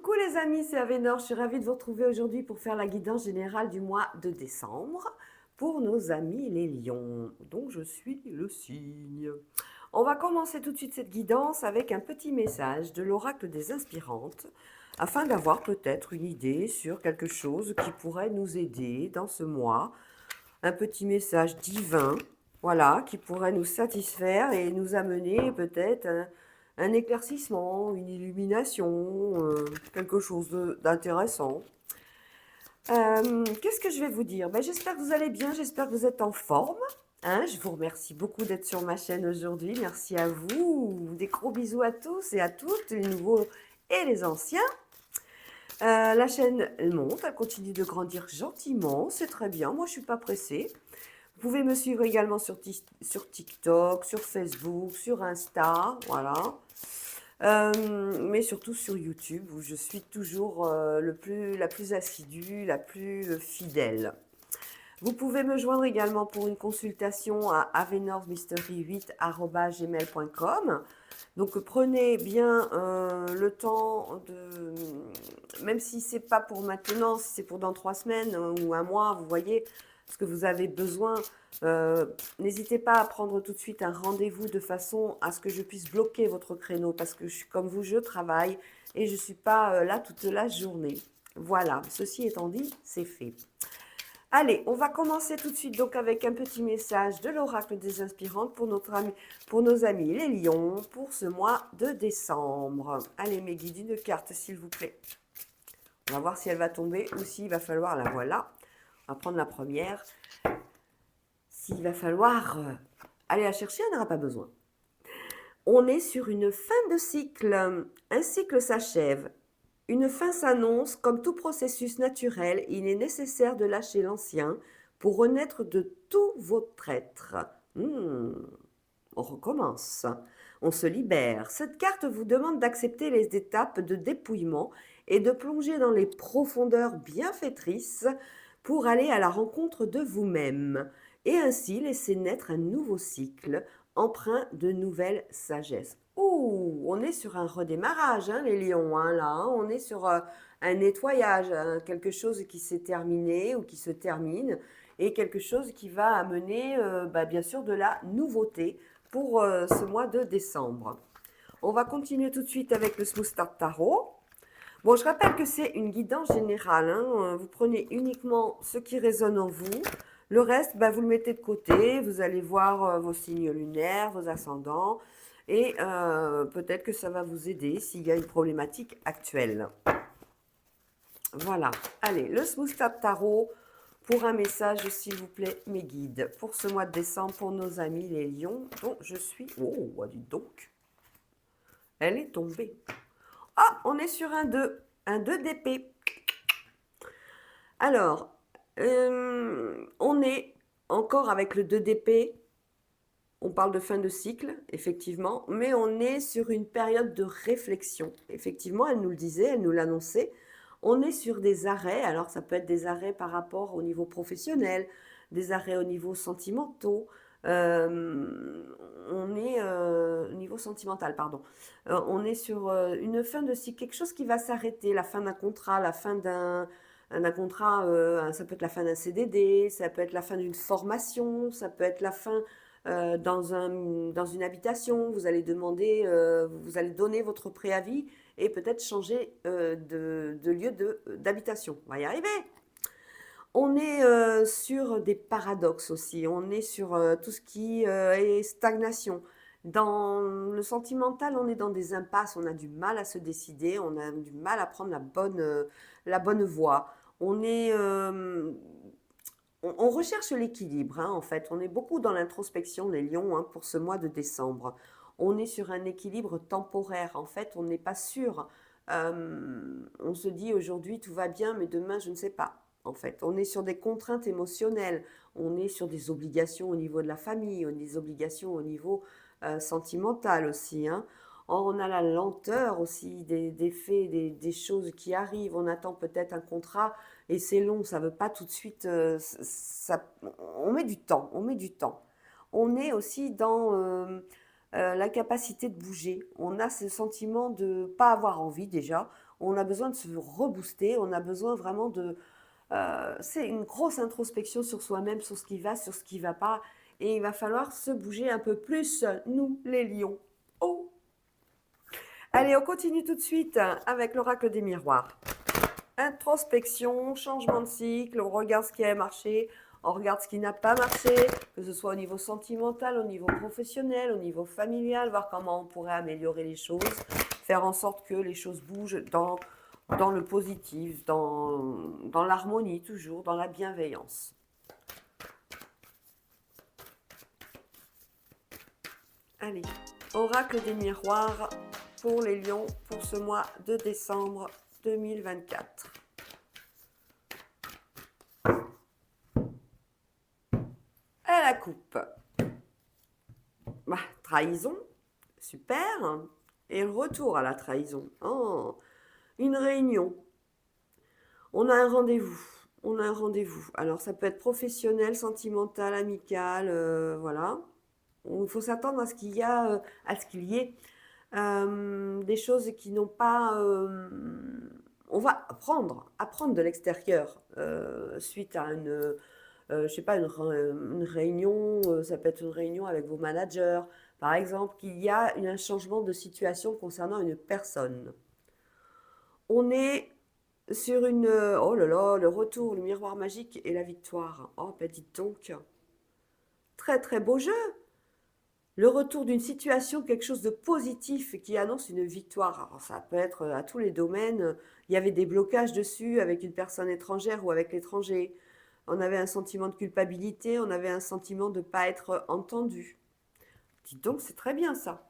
Coucou les amis, c'est Avénor. Je suis ravie de vous retrouver aujourd'hui pour faire la guidance générale du mois de décembre pour nos amis les lions. Donc je suis le signe. On va commencer tout de suite cette guidance avec un petit message de l'oracle des inspirantes afin d'avoir peut-être une idée sur quelque chose qui pourrait nous aider dans ce mois. Un petit message divin, voilà, qui pourrait nous satisfaire et nous amener peut-être un éclaircissement, une illumination, quelque chose d'intéressant. Qu'est-ce que je vais vous dire? Ben, j'espère que vous allez bien, j'espère que vous êtes en forme. Hein, je vous remercie beaucoup d'être sur ma chaîne aujourd'hui. Merci à vous. Des gros bisous à tous et à toutes, les nouveaux et les anciens. La chaîne elle monte, elle continue de grandir gentiment, c'est très bien. Moi, je suis pas pressée. Vous pouvez me suivre également sur TikTok, sur Facebook, sur Insta, voilà. Mais surtout sur YouTube, où je suis toujours la plus assidue, la plus fidèle. Vous pouvez me joindre également pour une consultation à avenormystery8@gmail.com. Donc prenez bien le temps de, même si c'est pas pour maintenant, si c'est pour dans 3 semaines ou un mois, vous voyez, ce que vous avez besoin. N'hésitez pas à prendre tout de suite un rendez-vous de façon à ce que je puisse bloquer votre créneau parce que je suis comme vous, je travaille et je ne suis pas là toute la journée. Voilà, ceci étant dit, c'est fait. Allez, on va commencer tout de suite donc avec un petit message de l'oracle des inspirantes pour nos amis les lions pour ce mois de décembre. Allez, mes guides, une carte s'il vous plaît. On va voir si elle va tomber ou s'il va falloir la voilà. On va prendre la première. S'il va falloir aller la chercher, elle n'aura pas besoin. On est sur une fin de cycle. Un cycle s'achève. Une fin s'annonce. Comme tout processus naturel, il est nécessaire de lâcher l'ancien pour renaître de tout votre être. On recommence. On se libère. Cette carte vous demande d'accepter les étapes de dépouillement et de plonger dans les profondeurs bienfaitrices pour aller à la rencontre de vous-même et ainsi laisser naître un nouveau cycle empreint de nouvelles sagesses. Ouh, on est sur un redémarrage, hein, les lions, hein, là, hein, on est sur un nettoyage, hein, quelque chose qui s'est terminé ou qui se termine, et quelque chose qui va amener, bien sûr, de la nouveauté pour ce mois de décembre. On va continuer tout de suite avec le Smooth Start Tarot. Bon, je rappelle que c'est une guidance générale, hein. Vous prenez uniquement ce qui résonne en vous. Le reste, vous le mettez de côté. Vous allez voir vos signes lunaires, vos ascendants. Et peut-être que ça va vous aider s'il y a une problématique actuelle. Voilà. Allez, le Smooth Start Tarot pour un message, s'il vous plaît, mes guides. Pour ce mois de décembre, pour nos amis les lions, dont je suis... Oh, dis donc. Elle est tombée. Ah, on est sur un 2. Un 2 d'épée. Alors, on est encore avec le 2 d'épée. On parle de fin de cycle, effectivement, mais on est sur une période de réflexion. Effectivement, elle nous le disait, elle nous l'annonçait. On est sur des arrêts, alors ça peut être des arrêts par rapport au niveau professionnel, des arrêts au niveau sentimentaux. On est au niveau sentimental, pardon. On est sur une fin de cycle, quelque chose qui va s'arrêter, la fin d'un contrat, la fin d'un contrat, ça peut être la fin d'un CDD, ça peut être la fin d'une formation, ça peut être la fin dans une habitation, vous allez demander, vous allez donner votre préavis et peut-être changer de lieu d'habitation. On va y arriver. On est sur des paradoxes aussi, on est sur tout ce qui est stagnation. Dans le sentimental, on est dans des impasses, on a du mal à se décider, on a du mal à prendre la bonne voie. On est on recherche l'équilibre, hein, en fait. On est beaucoup dans l'introspection, les lions, hein, pour ce mois de décembre. On est sur un équilibre temporaire. En fait, on n'est pas sûr. On se dit aujourd'hui tout va bien, mais demain je ne sais pas. En fait, on est sur des contraintes émotionnelles. On est sur des obligations au niveau de la famille, des obligations au niveau sentimental aussi, hein. On a la lenteur aussi des faits, des choses qui arrivent. On attend peut-être un contrat et c'est long, ça ne veut pas tout de suite. On met du temps, on met du temps. On est aussi dans la capacité de bouger. On a ce sentiment de ne pas avoir envie déjà. on a besoin de se rebooster, on a besoin vraiment de... c'est une grosse introspection sur soi-même, sur ce qui va, sur ce qui ne va pas. Et il va falloir se bouger un peu plus, nous, les lions. Oh! Allez, on continue tout de suite avec l'oracle des miroirs. Introspection, changement de cycle, on regarde ce qui a marché, on regarde ce qui n'a pas marché, que ce soit au niveau sentimental, au niveau professionnel, au niveau familial, voir comment on pourrait améliorer les choses, faire en sorte que les choses bougent dans le positif, dans l'harmonie toujours, dans la bienveillance. Allez, oracle des miroirs pour les lions pour ce mois de décembre 2024. À la coupe. Bah, trahison, super. Et le retour à la trahison. Oh, une réunion. On a un rendez-vous. On a un rendez-vous. Alors, ça peut être professionnel, sentimental, amical, voilà. Il faut s'attendre à ce qu'il y a, à ce qu'il y ait des choses qui n'ont pas... on va apprendre de l'extérieur suite à je sais pas, une réunion, ça peut être une réunion avec vos managers, par exemple, qu'il y a un changement de situation concernant une personne. On est sur une... oh là là, le retour, le miroir magique et la victoire. Oh, ben dites donc. Très très beau jeu. Le retour d'une situation, quelque chose de positif qui annonce une victoire. Alors, ça peut être à tous les domaines. Il y avait des blocages dessus avec une personne étrangère ou avec l'étranger. On avait un sentiment de culpabilité, on avait un sentiment de ne pas être entendu. Dites donc, c'est très bien ça.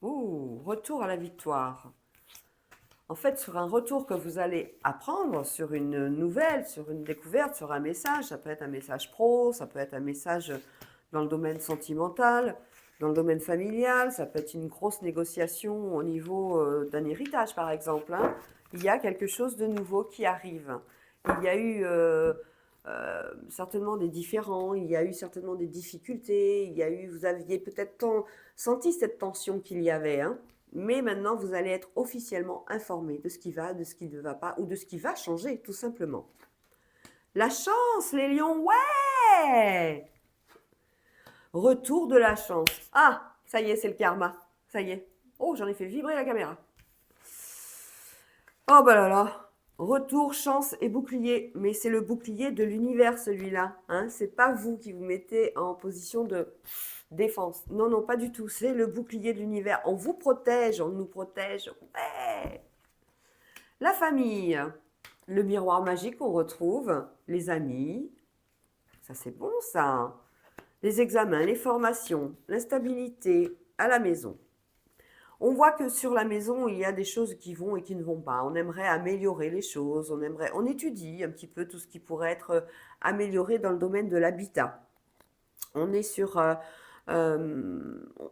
Ouh, retour à la victoire. En fait, sur un retour que vous allez apprendre, sur une nouvelle, sur une découverte, sur un message, ça peut être un message pro, ça peut être un message dans le domaine sentimental, dans le domaine familial, ça peut être une grosse négociation au niveau d'un héritage, par exemple. Hein. Il y a quelque chose de nouveau qui arrive. Il y a eu certainement des différends, il y a eu certainement des difficultés, vous aviez peut-être senti cette tension qu'il y avait, hein. Mais maintenant, vous allez être officiellement informé de ce qui va, de ce qui ne va pas, ou de ce qui va changer, tout simplement. La chance, les lions, ouais! Retour de la chance. Ah, ça y est, c'est le karma. Ça y est. Oh, j'en ai fait vibrer la caméra. Oh, bah là là. Retour, chance et bouclier. Mais c'est le bouclier de l'univers, celui-là. Hein, c'est pas vous qui vous mettez en position de défense. Non, non, pas du tout. C'est le bouclier de l'univers. On vous protège, on nous protège. Ouais. La famille. Le miroir magique, on retrouve. Les amis. Ça, c'est bon, ça. Les examens, les formations, l'instabilité à la maison. On voit que sur la maison, il y a des choses qui vont et qui ne vont pas. On aimerait améliorer les choses, on étudie un petit peu tout ce qui pourrait être amélioré dans le domaine de l'habitat. On est sur... on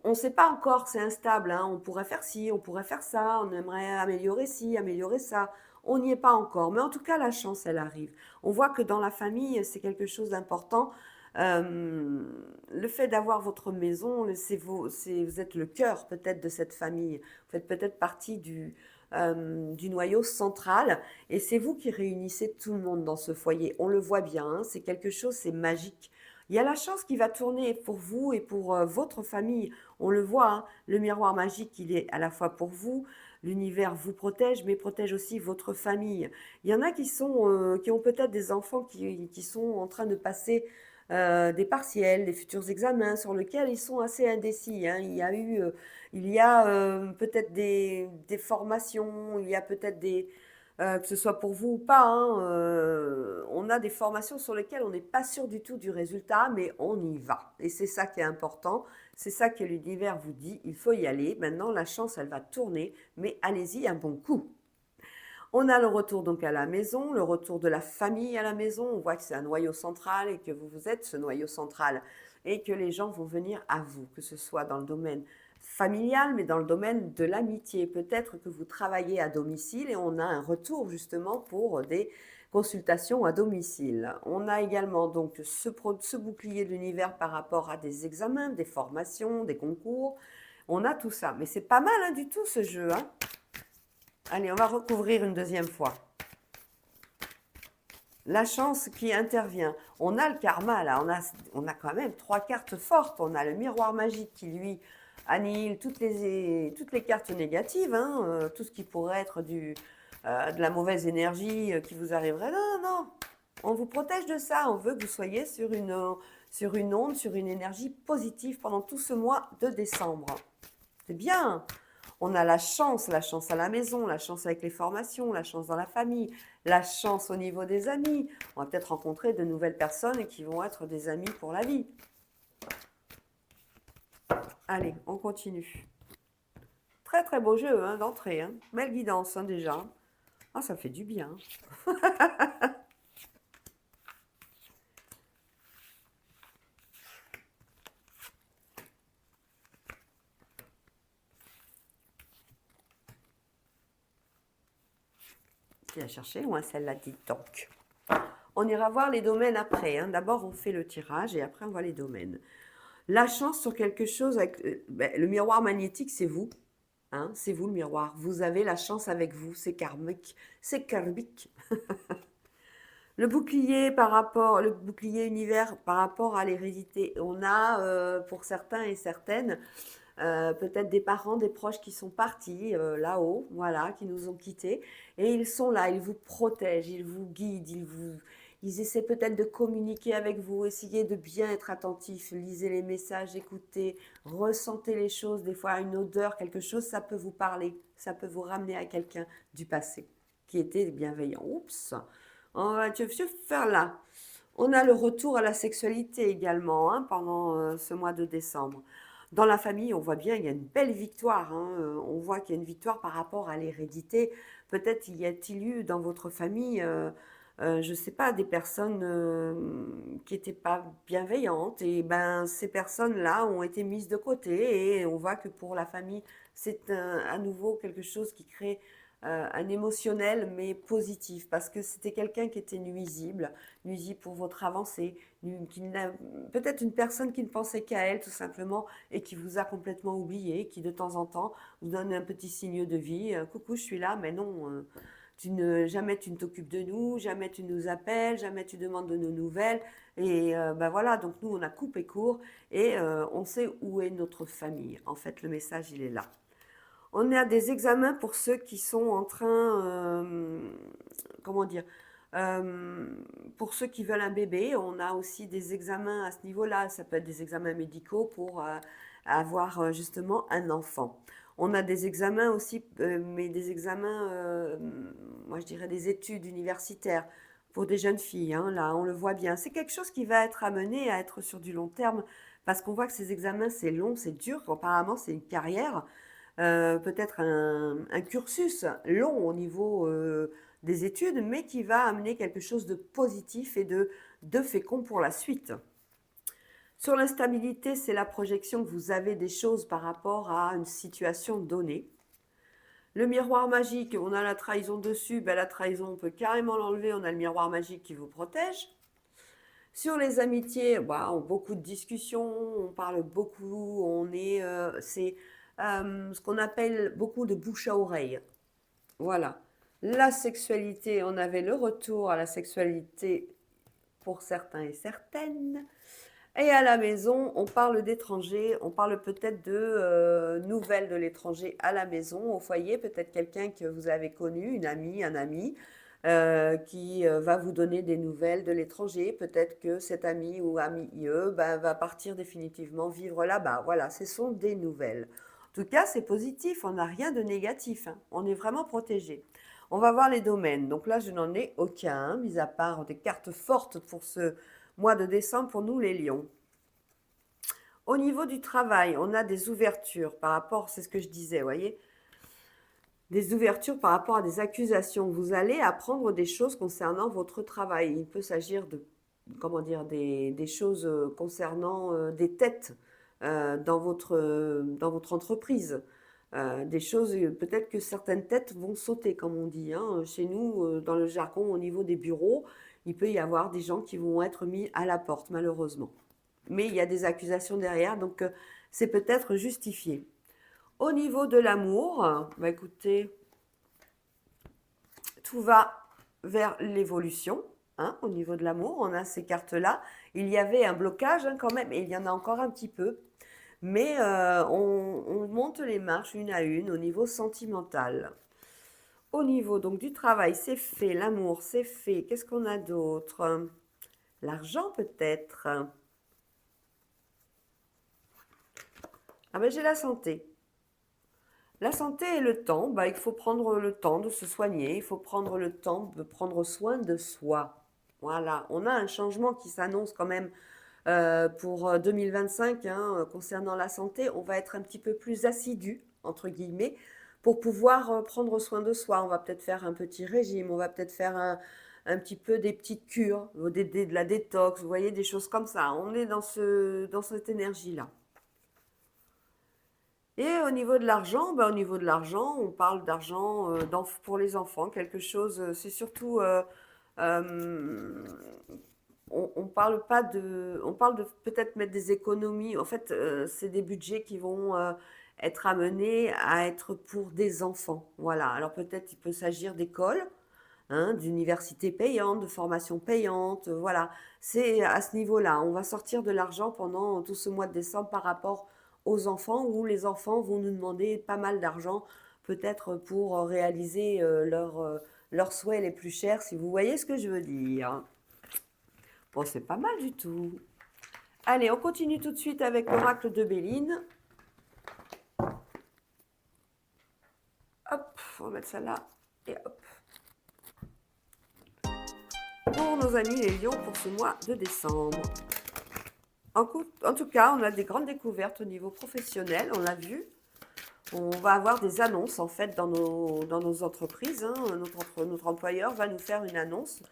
ne sait pas encore, c'est instable, hein. On pourrait faire ci, on pourrait faire ça, on aimerait améliorer ci, améliorer ça. On n'y est pas encore, mais en tout cas, la chance, elle arrive. On voit que dans la famille, c'est quelque chose d'important. Le fait d'avoir votre maison, vous êtes le cœur peut-être de cette famille. Vous faites peut-être partie du noyau central et c'est vous qui réunissez tout le monde dans ce foyer. On le voit bien, hein, c'est quelque chose, c'est magique. Il y a la chance qui va tourner pour vous et pour votre famille. On le voit, hein, le miroir magique, il est à la fois pour vous. L'univers vous protège, mais protège aussi votre famille. Il y en a qui ont peut-être des enfants qui sont en train de passer des partiels, des futurs examens sur lesquels ils sont assez indécis. Hein. Il y a peut-être des formations, il y a peut-être que ce soit pour vous ou pas, hein, on a des formations sur lesquelles on n'est pas sûr du tout du résultat, mais on y va. Et c'est ça qui est important, c'est ça que l'univers vous dit, il faut y aller. Maintenant, la chance, elle va tourner, mais allez-y un bon coup. On a le retour donc à la maison, le retour de la famille à la maison. On voit que c'est un noyau central et que vous êtes ce noyau central et que les gens vont venir à vous, que ce soit dans le domaine familial, mais dans le domaine de l'amitié. Peut-être que vous travaillez à domicile et on a un retour justement pour des consultations à domicile. On a également donc ce bouclier de l'univers par rapport à des examens, des formations, des concours. On a tout ça. Mais c'est pas mal hein, du tout ce jeu. Hein. Allez, on va recouvrir une deuxième fois. La chance qui intervient. On a le karma là, on a quand même 3 cartes fortes. On a le miroir magique qui lui annihile toutes les cartes négatives, hein, tout ce qui pourrait être de la mauvaise énergie qui vous arriverait. Non, non, on vous protège de ça. On veut que vous soyez sur une onde, sur une énergie positive pendant tout ce mois de décembre. C'est bien. On a la chance à la maison, la chance avec les formations, la chance dans la famille, la chance au niveau des amis. On va peut-être rencontrer de nouvelles personnes qui vont être des amis pour la vie. Allez, on continue. Très très beau jeu hein, d'entrée. Hein. Belle guidance hein, déjà. Ah, ça fait du bien. Qui a cherché loin celle-là, dit donc. On ira voir les domaines après. Hein. D'abord, on fait le tirage et après, on voit les domaines. La chance sur quelque chose, avec le miroir magnétique, c'est vous. Hein, c'est vous le miroir. Vous avez la chance avec vous. C'est karmique. C'est karmique. Le bouclier le bouclier univers par rapport à l'hérédité. On a, pour certains et certaines, peut-être des parents, des proches qui sont partis là-haut, voilà, qui nous ont quittés. Et ils sont là, ils vous protègent, ils vous guident, ils essaient peut-être de communiquer avec vous, essayez de bien être attentif, lisez les messages, écoutez, ressentez les choses, des fois une odeur, quelque chose, ça peut vous parler, ça peut vous ramener à quelqu'un du passé qui était bienveillant. Oups, on va faire là. On a le retour à la sexualité également hein, pendant ce mois de décembre. Dans la famille, on voit bien, il y a une belle victoire. Hein. On voit qu'il y a une victoire par rapport à l'hérédité. Peut-être y a-t-il eu dans votre famille, je ne sais pas, des personnes qui n'étaient pas bienveillantes. Et ben, ces personnes-là ont été mises de côté. Et on voit que pour la famille, c'est à nouveau quelque chose qui crée un émotionnel mais positif parce que c'était quelqu'un qui était nuisible pour votre avancée, peut-être une personne qui ne pensait qu'à elle tout simplement et qui vous a complètement oublié, qui de temps en temps vous donne un petit signe de vie, coucou je suis là, mais non, jamais tu ne t'occupes de nous, jamais tu nous appelles, jamais tu demandes de nos nouvelles et ben voilà, donc nous on a coupé court et on sait où est notre famille, en fait le message il est là. On a des examens pour ceux qui sont en train, comment dire, pour ceux qui veulent un bébé. On a aussi des examens à ce niveau-là. Ça peut être des examens médicaux pour avoir justement un enfant. On a des examens aussi, mais des examens, moi je dirais des études universitaires pour des jeunes filles. Hein, là, on le voit bien. C'est quelque chose qui va être amené à être sur du long terme parce qu'on voit que ces examens, c'est long, c'est dur. Apparemment, c'est une carrière peut-être un cursus long au niveau des études, mais qui va amener quelque chose de positif et de fécond pour la suite. Sur l'instabilité, c'est la projection que vous avez des choses par rapport à une situation donnée. Le miroir magique, on a la trahison dessus, ben la trahison, on peut carrément l'enlever, on a le miroir magique qui vous protège. Sur les amitiés, bah, beaucoup de discussions, on parle beaucoup, c'est ce qu'on appelle beaucoup de bouche à oreille. Voilà. La sexualité, on avait le retour à la sexualité pour certains et certaines. Et à la maison, on parle d'étrangers, on parle peut-être de nouvelles de l'étranger à la maison, au foyer, peut-être quelqu'un que vous avez connu, une amie, un ami, qui va vous donner des nouvelles de l'étranger. Peut-être que cet ami ou ami va partir définitivement vivre là-bas. Voilà, ce sont des nouvelles. En tout cas, c'est positif, on n'a rien de négatif, hein. On est vraiment protégé. On va voir les domaines. Donc là, je n'en ai aucun, mis à part des cartes fortes pour ce mois de décembre pour nous les lions. Au niveau du travail, on a des ouvertures par rapport, c'est ce que je disais, vous voyez, des ouvertures par rapport à des accusations. Vous allez apprendre des choses concernant votre travail. Il peut s'agir de, comment dire, des choses concernant des têtes dans votre entreprise. Des choses, peut-être que certaines têtes vont sauter, comme on dit. Hein. Chez nous, dans le jargon, au niveau des bureaux, il peut y avoir des gens qui vont être mis à la porte, malheureusement. Mais il y a des accusations derrière, donc c'est peut-être justifié. Au niveau de l'amour, bah écoutez, tout va vers l'évolution. Hein, au niveau de l'amour, on a ces cartes-là. Il y avait un blocage hein, quand même, et il y en a encore un petit peu. Mais on monte les marches une à une au niveau sentimental. Au niveau donc du travail, c'est fait. L'amour, c'est fait. Qu'est-ce qu'on a d'autre? L'argent peut-être. Ah ben j'ai la santé. La santé et le temps, bah, il faut prendre le temps de se soigner, il faut prendre le temps de prendre soin de soi. Voilà, on a un changement qui s'annonce quand même pour 2025 hein, concernant la santé. On va être un petit peu plus assidu, entre guillemets, pour pouvoir prendre soin de soi. On va peut-être faire un petit régime, on va peut-être faire un petit peu des petites cures, de la détox, vous voyez, des choses comme ça. On est dans cette énergie-là. Et au niveau de l'argent, bah, au niveau de l'argent, on parle d'argent pour les enfants, quelque chose, c'est surtout, euh, on parle pas de, on parle de peut-être mettre des économies. En fait, c'est des budgets qui vont être amenés à être pour des enfants. Voilà. Alors peut-être il peut s'agir d'écoles, hein, d'universités payantes, de formations payantes. Voilà. C'est à ce niveau-là. On va sortir de l'argent pendant tout ce mois de décembre par rapport aux enfants, où les enfants vont nous demander pas mal d'argent, peut-être pour réaliser leurs souhaits les plus chers, si vous voyez ce que je veux dire. Bon, c'est pas mal du tout. Allez, on continue tout de suite avec l'oracle de Béline. Hop, on va mettre ça là. Et hop. Pour nos amis les lions pour ce mois de décembre. En tout cas, on a des grandes découvertes au niveau professionnel, on l'a vu. On va avoir des annonces en fait dans nos entreprises. Hein. Notre employeur va nous faire une annonce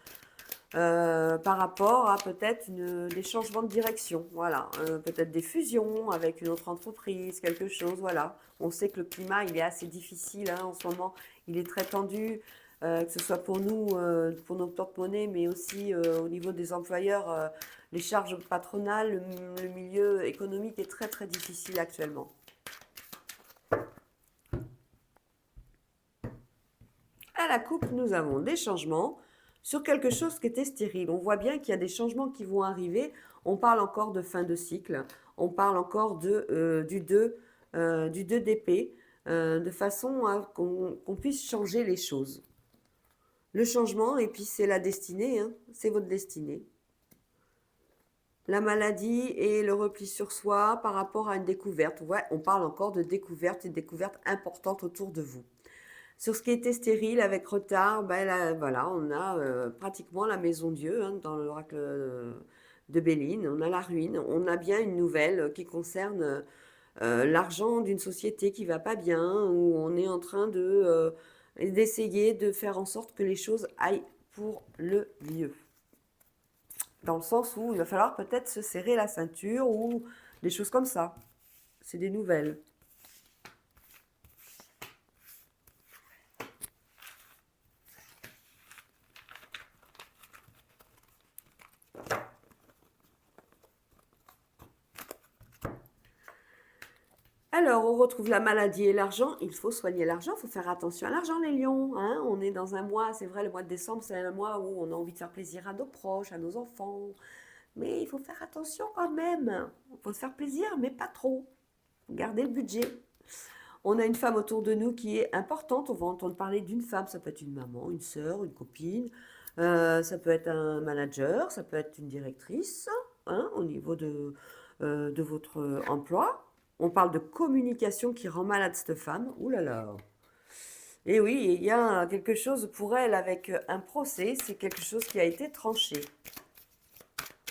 par rapport à peut-être des changements de direction. Voilà, peut-être des fusions avec une autre entreprise, quelque chose. Voilà, on sait que le climat il est assez difficile hein, en ce moment. Il est très tendu, que ce soit pour nous, pour nos porte-monnaies, mais aussi au niveau des employeurs. Les charges patronales, le milieu économique est très très difficile actuellement. À la coupe, nous avons des changements sur quelque chose qui était stérile. On voit bien qu'il y a des changements qui vont arriver. On parle encore de fin de cycle. On parle encore du 2 d'épée, de façon à qu'on puisse changer les choses. Le changement, et puis c'est la destinée, hein, c'est votre destinée. La maladie et le repli sur soi par rapport à une découverte. Ouais, on parle encore de découverte et de découverte importante autour de vous. Sur ce qui était stérile avec retard, ben là, voilà, on a pratiquement la maison Dieu hein, dans l'oracle de Béline. On a la ruine. On a bien une nouvelle qui concerne l'argent d'une société qui va pas bien, où on est en train d'essayer de faire en sorte que les choses aillent pour le mieux. Dans le sens où il va falloir peut-être se serrer la ceinture ou des choses comme ça. C'est des nouvelles. Alors, on retrouve la maladie et l'argent. Il faut soigner l'argent, il faut faire attention à l'argent, les lions. Hein. On est dans un mois, c'est vrai, le mois de décembre, c'est un mois où on a envie de faire plaisir à nos proches, à nos enfants. Mais il faut faire attention quand même. Il faut se faire plaisir, mais pas trop. Garder le budget. On a une femme autour de nous qui est importante. On va entendre parler d'une femme. Ça peut être une maman, une sœur, une copine. Ça peut être un manager, ça peut être une directrice hein, au niveau de votre emploi. On parle de communication qui rend malade cette femme. Ouh là là. Et oui, il y a quelque chose pour elle avec un procès. C'est quelque chose qui a été tranché.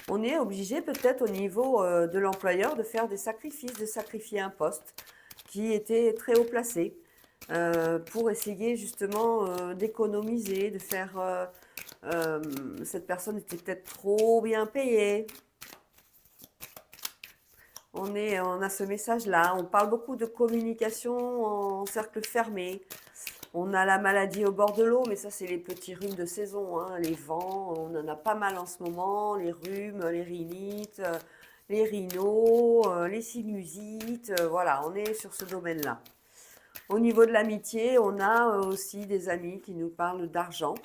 On est obligé peut-être au niveau de l'employeur de faire des sacrifices, de sacrifier un poste qui était très haut placé pour essayer justement d'économiser, de faire... cette personne était peut-être trop bien payée. On a ce message-là. On parle beaucoup de communication en cercle fermé. On a la maladie au bord de l'eau, mais ça, c'est les petits rhumes de saison. Hein. Les vents, on en a pas mal en ce moment. Les rhumes, les rhinites, les rhinos, les sinusites. Voilà, on est sur ce domaine-là. Au niveau de l'amitié, on a aussi des amis qui nous parlent d'argent,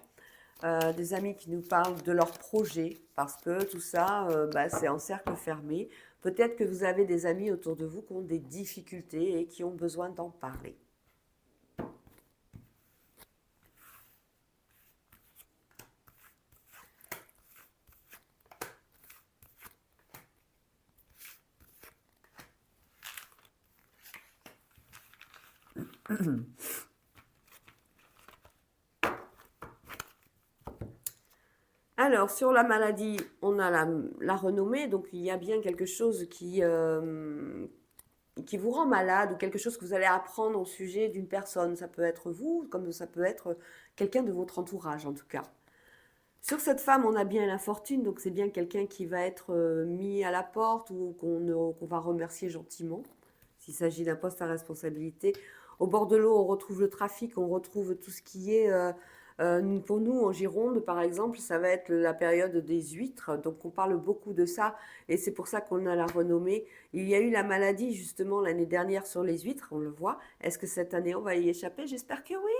des amis qui nous parlent de leurs projets, parce que tout ça, bah, c'est en cercle fermé. Peut-être que vous avez des amis autour de vous qui ont des difficultés et qui ont besoin d'en parler. Alors, sur la maladie, on a la renommée, donc il y a bien quelque chose qui vous rend malade ou quelque chose que vous allez apprendre au sujet d'une personne. Ça peut être vous, comme ça peut être quelqu'un de votre entourage en tout cas. Sur cette femme, on a bien l'infortune, donc c'est bien quelqu'un qui va être mis à la porte ou qu'on va remercier gentiment, s'il s'agit d'un poste à responsabilité. Au bord de l'eau, on retrouve le trafic, on retrouve tout ce qui est, pour nous en Gironde par exemple, ça va être la période des huîtres, donc on parle beaucoup de ça et c'est pour ça qu'on a la renommée. Il y a eu la maladie justement l'année dernière sur les huîtres, on le voit. Est-ce que cette année on va y échapper? J'espère que oui.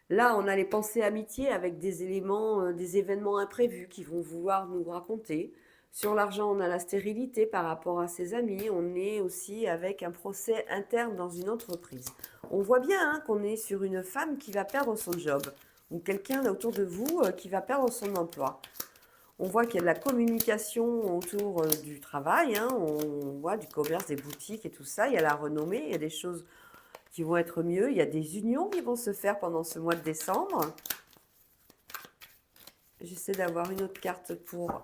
Là, on a les pensées amitié avec des éléments, des événements imprévus qui vont vouloir nous raconter. Sur l'argent, on a la stérilité par rapport à ses amis. On est aussi avec un procès interne dans une entreprise. On voit bien hein, qu'on est sur une femme qui va perdre son job ou quelqu'un autour de vous qui va perdre son emploi. On voit qu'il y a de la communication autour du travail. Hein. On voit du commerce, des boutiques et tout ça. Il y a la renommée, il y a des choses qui vont être mieux. Il y a des unions qui vont se faire pendant ce mois de décembre. J'essaie d'avoir une autre carte pour...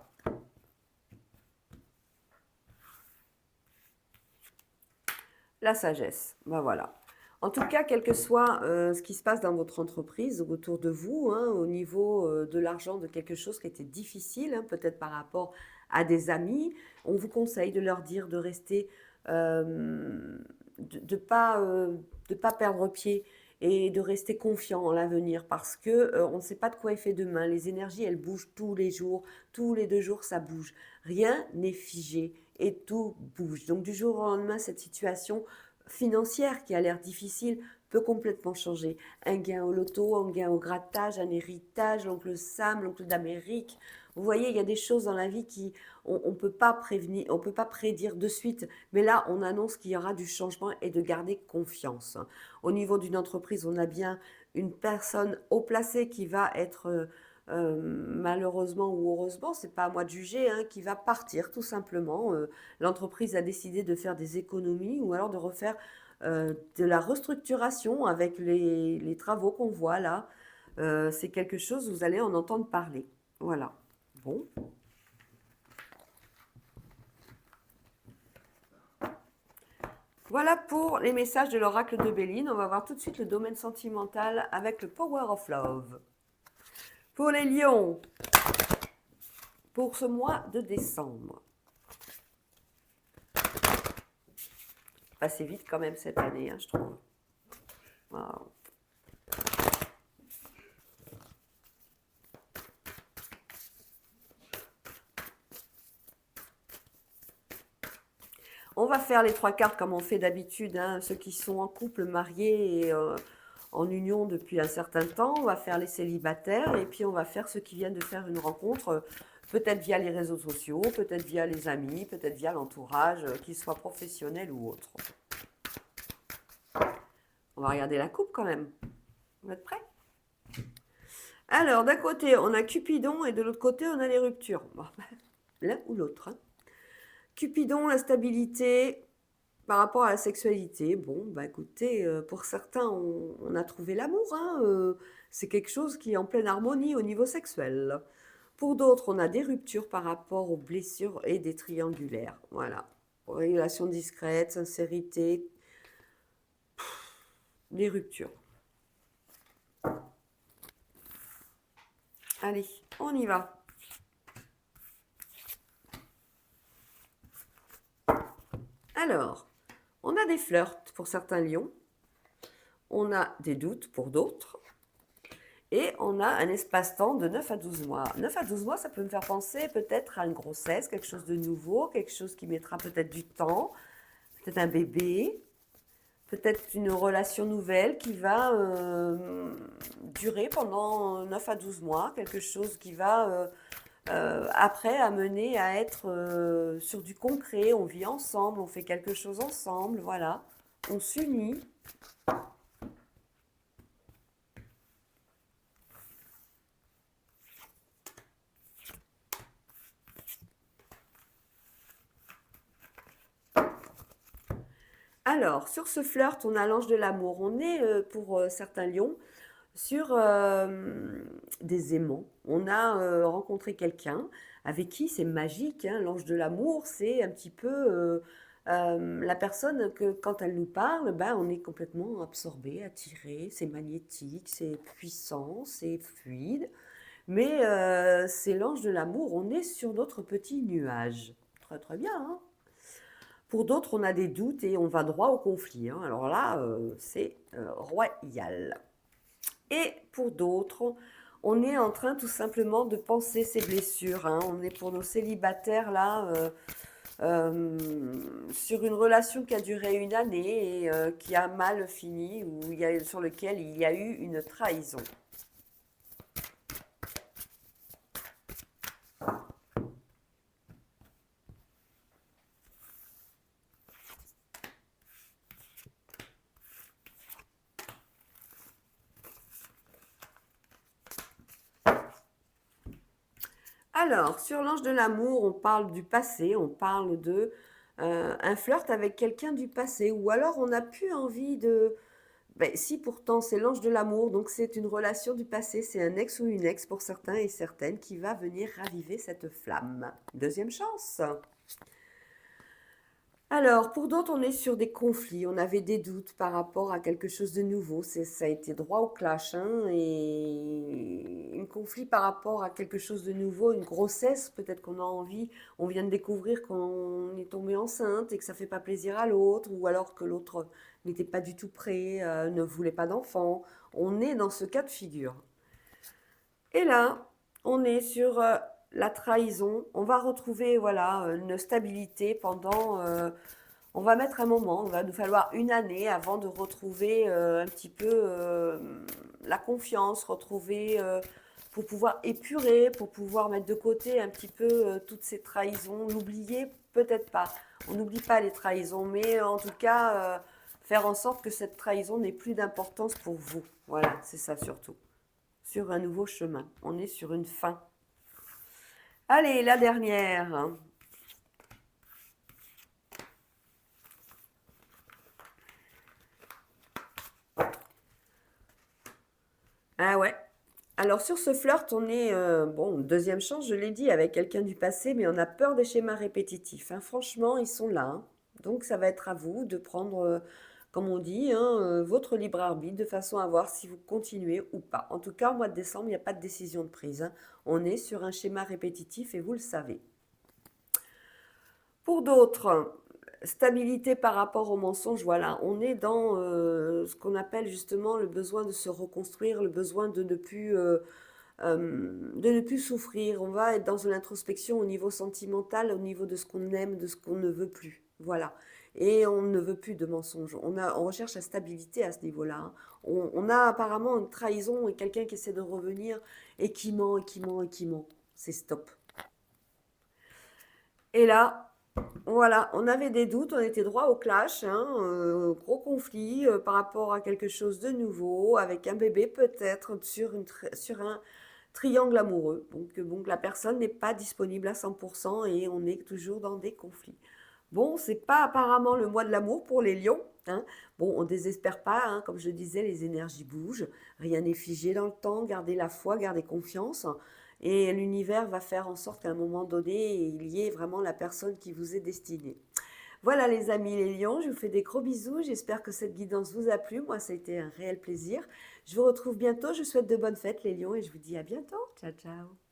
La sagesse. Ben voilà. En tout cas, quel que soit ce qui se passe dans votre entreprise, autour de vous, hein, au niveau de l'argent, de quelque chose qui était difficile, hein, peut-être par rapport à des amis, on vous conseille de leur dire de rester, de pas perdre pied et de rester confiant en l'avenir parce que on ne sait pas de quoi est fait demain. Les énergies, elles bougent tous les jours, tous les 2 jours, ça bouge. Rien n'est figé et tout bouge. Donc du jour au lendemain, cette situation financière qui a l'air difficile peut complètement changer. Un gain au loto, un gain au grattage, un héritage, l'oncle Sam, l'oncle d'Amérique. Vous voyez, il y a des choses dans la vie qui on peut pas prévenir, on peut pas prédire de suite, mais là on annonce qu'il y aura du changement et de garder confiance. Au niveau d'une entreprise, on a bien une personne haut placée qui va être malheureusement ou heureusement, c'est pas à moi de juger, hein, qui va partir tout simplement. L'entreprise a décidé de faire des économies ou alors de refaire de la restructuration avec les travaux qu'on voit là. C'est quelque chose, vous allez en entendre parler. Voilà. Bon. Voilà pour les messages de l'oracle de Béline. On va voir tout de suite le domaine sentimental avec le Power of Love. Pour les lions, pour ce mois de décembre. Passé vite quand même cette année, hein, je trouve. Wow. On va faire les 3 cartes comme on fait d'habitude, hein, ceux qui sont en couple, mariés et en union depuis un certain temps. On va faire les célibataires et puis on va faire ceux qui viennent de faire une rencontre, peut-être via les réseaux sociaux, peut-être via les amis, peut-être via l'entourage, qu'il soit professionnel ou autre. On va regarder la coupe quand même. Vous êtes prêts? Alors, d'un côté, on a Cupidon et de l'autre côté, on a les ruptures. Bon, l'un ou l'autre. Hein. Cupidon, la stabilité par rapport à la sexualité. Bon, bah écoutez, pour certains, on a trouvé l'amour. Hein, c'est quelque chose qui est en pleine harmonie au niveau sexuel. Pour d'autres, on a des ruptures par rapport aux blessures et des triangulaires. Voilà. Relation discrète, sincérité, des ruptures. Allez, on y va. Alors, on a des flirts pour certains lions, on a des doutes pour d'autres, et on a un espace-temps de 9 à 12 mois. 9 à 12 mois, ça peut me faire penser peut-être à une grossesse, quelque chose de nouveau, quelque chose qui mettra peut-être du temps, peut-être un bébé. peut-être une relation nouvelle qui va durer pendant 9 à 12 mois, quelque chose qui va après amener à être sur du concret, on vit ensemble, on fait quelque chose ensemble, voilà, on s'unit. Alors, sur ce flirt, on a l'ange de l'amour. On est, pour certains lions, sur des aimants. On a rencontré quelqu'un avec qui c'est magique, hein. L'ange de l'amour, c'est un petit peu la personne que quand elle nous parle, ben, on est complètement absorbé, attiré. C'est magnétique, c'est puissant, c'est fluide. Mais c'est l'ange de l'amour. On est sur notre petit nuage. Très très bien, hein. Pour d'autres, on a des doutes et on va droit au conflit, hein. Alors là, c'est royal. Et pour d'autres, on est en train tout simplement de penser ses blessures, hein. On est pour nos célibataires là, sur une relation qui a duré une année et qui a mal fini, ou sur lequel il y a eu une trahison. Alors, sur l'ange de l'amour, on parle du passé, on parle de un flirt avec quelqu'un du passé, ou alors on n'a plus envie de... Ben, si pourtant c'est l'ange de l'amour, donc c'est une relation du passé, c'est un ex ou une ex pour certains et certaines qui va venir raviver cette flamme. Deuxième chance. Alors, pour d'autres, on est sur des conflits. On avait des doutes par rapport à quelque chose de nouveau. Ça a été droit au clash, hein, et un conflit par rapport à quelque chose de nouveau, une grossesse. Peut-être qu'on a envie, on vient de découvrir qu'on est tombé enceinte et que ça fait pas plaisir à l'autre, ou alors que l'autre n'était pas du tout prêt, ne voulait pas d'enfant. On est dans ce cas de figure. Et là, on est sur la trahison. On va retrouver voilà une stabilité pendant. On va mettre un moment. Il va nous falloir une année avant de retrouver un petit peu la confiance, retrouver pour pouvoir épurer, pour pouvoir mettre de côté un petit peu toutes ces trahisons. L'oublier, peut-être pas. On n'oublie pas les trahisons, mais en tout cas faire en sorte que cette trahison n'ait plus d'importance pour vous. Voilà, c'est ça surtout sur un nouveau chemin. On est sur une fin. Allez, la dernière. Ah ouais. Alors sur ce flirt, on est, bon, deuxième chance, je l'ai dit, avec quelqu'un du passé, mais on a peur des schémas répétitifs, hein. Franchement, ils sont là, hein. Donc ça va être à vous de prendre, comme on dit, hein, votre libre arbitre, de façon à voir si vous continuez ou pas. En tout cas, au mois de décembre, il n'y a pas de décision de prise, hein. On est sur un schéma répétitif et vous le savez. Pour d'autres, stabilité par rapport au mensonge, voilà, on est dans ce qu'on appelle justement le besoin de se reconstruire, le besoin de ne plus souffrir. On va être dans une introspection au niveau sentimental, au niveau de ce qu'on aime, de ce qu'on ne veut plus. Voilà. Et on ne veut plus de mensonges. On recherche la stabilité à ce niveau-là, hein. On a apparemment une trahison et quelqu'un qui essaie de revenir et qui ment, et qui ment, et qui ment. C'est stop. Et là, voilà, on avait des doutes, on était droit au clash, hein, gros conflit par rapport à quelque chose de nouveau, avec un bébé peut-être sur un triangle amoureux. Donc, bon, la personne n'est pas disponible à 100% et on est toujours dans des conflits. Bon, c'est pas apparemment le mois de l'amour pour les lions, hein. Bon, on désespère pas, hein, comme je disais, les énergies bougent, rien n'est figé dans le temps, gardez la foi, gardez confiance. Et l'univers va faire en sorte qu'à un moment donné, il y ait vraiment la personne qui vous est destinée. Voilà les amis les lions, je vous fais des gros bisous. J'espère que cette guidance vous a plu. Moi, ça a été un réel plaisir. Je vous retrouve bientôt. Je vous souhaite de bonnes fêtes les lions et je vous dis à bientôt. Ciao, ciao.